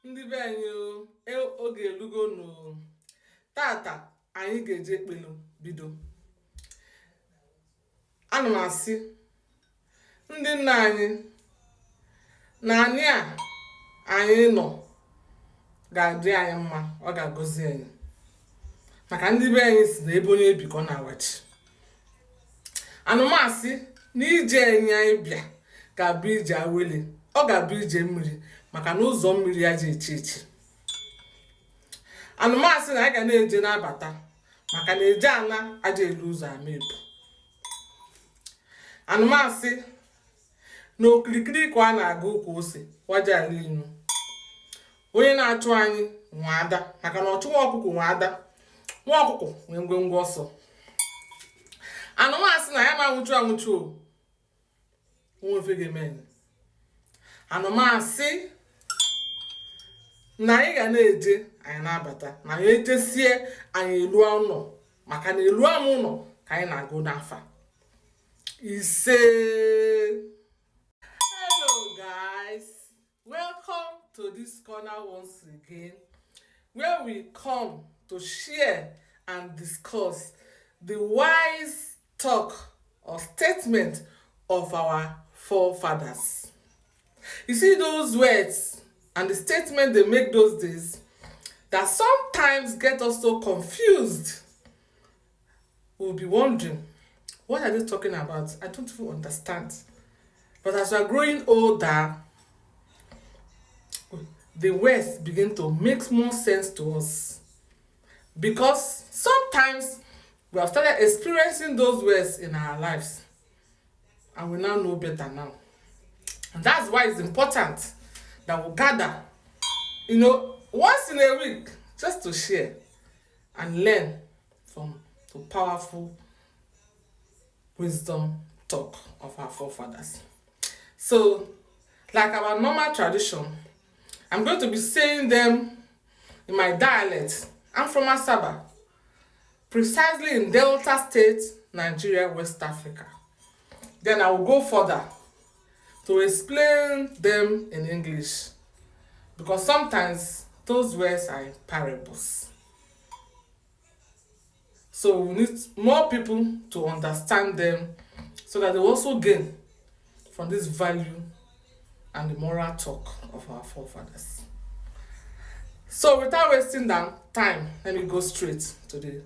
Ndị be anyị oge elugo nụ tata anyị ga-eje ekpelu bido. Ana m asị ndị nna anyị na anyị a anyị nọ ga-adị anyị mma, ọ ga-agọzi anyị maka ndị be anyị si na ebe onye ebikọ na-awachi. Anụmasị na ije anyị bịa ga-abụ ije awele, ọ ga-abụ ije mmiri maka na ụzọ mmiri ya ji echi echi. Anụmasị na anyị ga na-eje n'abata maka na eje ana aja elu ụzọ ama ebu. Anụmasị na okirikiri ka a na-aga ụkwụ ose waja ala inu. Onye na-achụ anyị nwe ada maka na ọchụ nwa ọkụkọ nwe ada, nwa ọkụkọ nwee ngwengwe ọsọ. Anụmasị na ya ma anwụchu onwefegemen. Anụmasị na anyị ga na-eje anyị na-abata na anyị ejesie anyị elu ụlọ maka na elu ama ụlọ ka anyị na-agụ n'afa ise. Hello guys, welcome to this corner once again where we come to share and discuss the wise talk or statement of our forefathers. You see those words and the statement they make those days that sometimes get us so confused. We'll be wondering, what are they talking about? I don't even understand. But as we are growing older, the words begin to make more sense to us. Because sometimes we have started experiencing those words in our lives. And we now know better now. And that's why it's important that we gather, once in a week, just to share and learn from the powerful wisdom talk of our forefathers. So, like our normal tradition, I'm going to be saying them in my dialect. I'm from Asaba, precisely in Delta State, Nigeria, West Africa. Then I will go further to explain them in English, because sometimes those words are in parables. So we need more people to understand them so that they also gain from this value and the moral talk of our forefathers. So without wasting time, let me go straight to the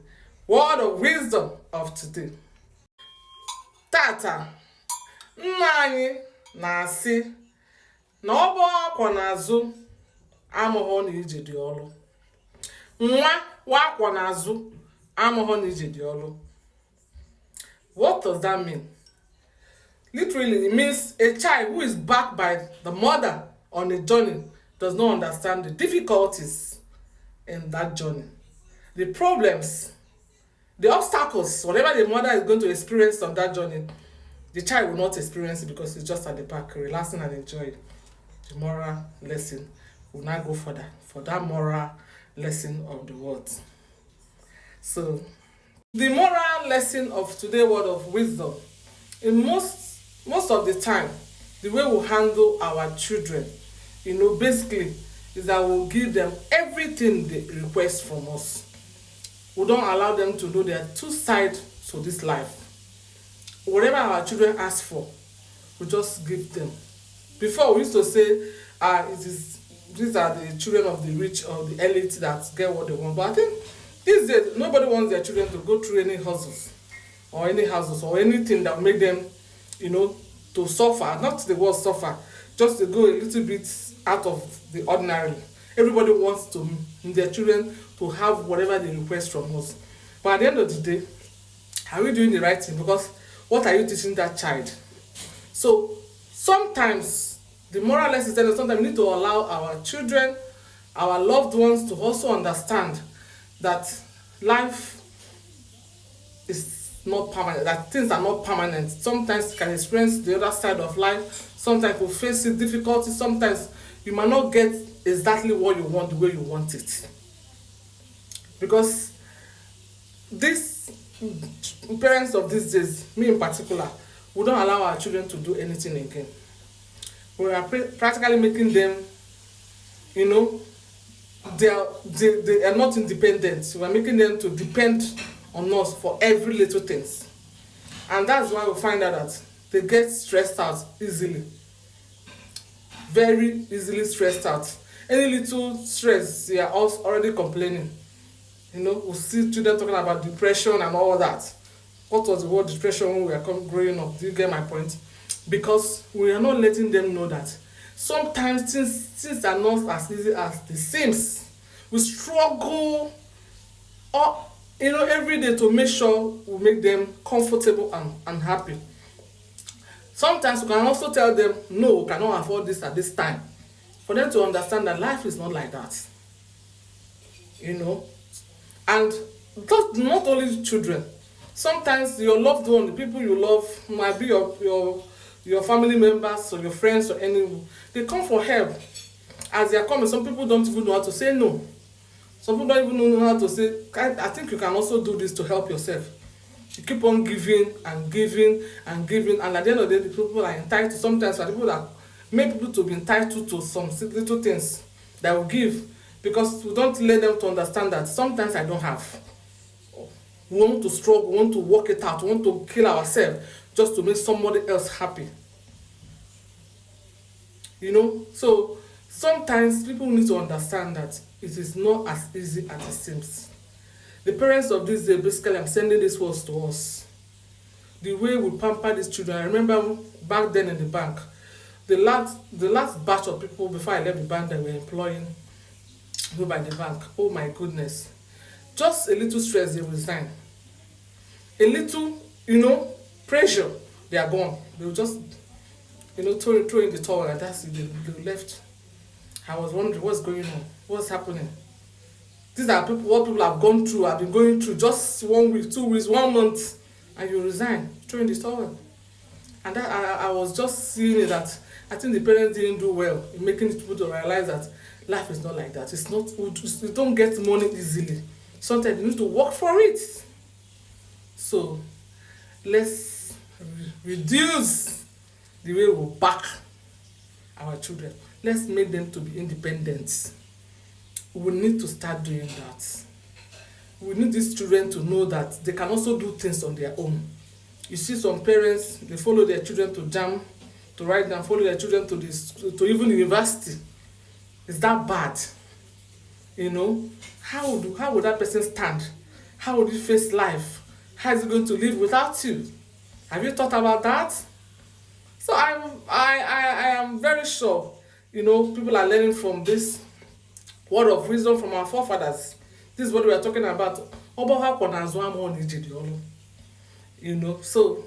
word of wisdom of today. Tata, nna anyị na-asị na ọ bụ akwa n'azụ amụghọ na ije dị ọlụ. Nwa wakwa n'azụ amụghọ na ije dị ọlụ. What does that mean? Literally, it means a child who is backed by the mother on a journey does not understand the difficulties in that journey. The problems, the obstacles, whatever the mother is going to experience on that journey, the child will not experience it because it's just at the back, relaxing and enjoying. The moral lesson will now go further for that moral lesson of the words. So, the moral lesson of today's word of wisdom, in most of the time, the way we handle our children, basically, is that we'll give them everything they request from us. We don't allow them to know there are two sides to this life. Whatever our children ask for, we just give them. Before, we used to say, these are the children of the rich or the elite that get what they want. But I think these days, nobody wants their children to go through any hustles or any houses or anything that will make them, to suffer. Not the word suffer, just to go a little bit out of the ordinary. Everybody wants their children to have whatever they request from us. But at the end of the day, are we doing the right thing? Because what are you teaching that child? So sometimes the moral lesson is that sometimes we need to allow our children, our loved ones, to also understand that life is not permanent, that things are not permanent. Sometimes you can experience the other side of life. Sometimes you face difficulties. Sometimes you might not get exactly what you want the way you want it. Because these parents of these days, me in particular, we don't allow our children to do anything again. We are practically making them, you know, they are not independent. We are making them to depend on us for every little things. And that's why we find out that they get stressed out easily. Very easily stressed out. Any little stress, they are also already complaining. You know, we see children talking about depression and all that. What was the word depression when we were growing up? Do you get my point? Because we are not letting them know that sometimes things are not as easy as it seems. We struggle every day to make sure we make them comfortable and happy. Sometimes we can also tell them, no, we cannot afford this at this time. For them to understand that life is not like that. And not only children. Sometimes your loved one, the people you love, might be your family members or your friends or anyone. They come for help. As they are coming, some people don't even know how to say no. Some people don't even know how to say, I think you can also do this to help yourself. You keep on giving and giving and giving, and at the end of the day, the people are entitled. Sometimes people that make people to be entitled to some little things that we give, because we don't let them to understand that sometimes I don't have. We want to struggle, we want to work it out, we want to kill ourselves just to make somebody else happy. So sometimes people need to understand that it is not as easy as it seems. The parents of this day, basically, I'm sending this words to us. The way we pamper these children. I remember back then in the bank, the last batch of people before I left the bank that were employing people by the bank. Oh my goodness. Just a little stress, they resign. A little, pressure, they are gone. They will just, throw in the towel, and that's it. They left. I was wondering what's going on, what's happening. These are what people have gone through, have been going through just 1 week, 2 weeks, 1 month, and you resign, throw in the towel. And that, I was just seeing it that I think the parents didn't do well in making people to realize that life is not like that. It's not, you don't get money easily. Sometimes you need to work for it. So let's reduce the way we back our children. Let's make them to be independent. We need to start doing that. We need these children to know that they can also do things on their own. You see some parents, they follow their children to JAM, to write down, follow their children to even university. Is that bad? How would that person stand? How would he face life? How is he going to live without you? Have you thought about that? So I am very sure, people are learning from this word of wisdom from our forefathers. This is what we are talking about. So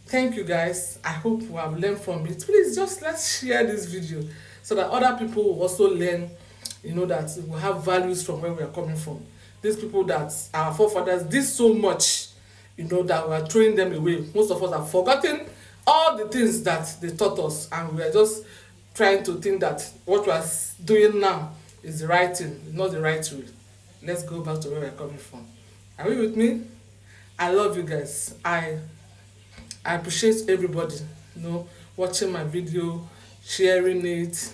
thank you guys. I hope you have learned from it. Please let's share this video so that other people will also learn, that we have values from where we are coming from. These people that our forefathers did so much, that we are throwing them away. Most of us have forgotten all the things that they taught us, and we are just trying to think that what we are doing now is the right thing, not the right way. Let's go back to where we're coming from. Are you with me? I love you guys. I appreciate everybody, watching my video, sharing it,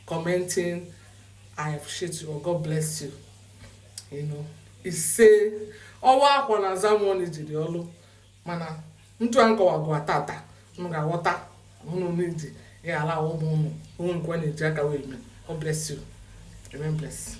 commenting. I appreciate you. God bless you. It's say, ọwa akwa na zamon ijiri olu mana ntu anko wagwa tata nga wota unu need ya ala ụmụ unu nkwa na eji aka wee mee. God bless you. Remain blessed.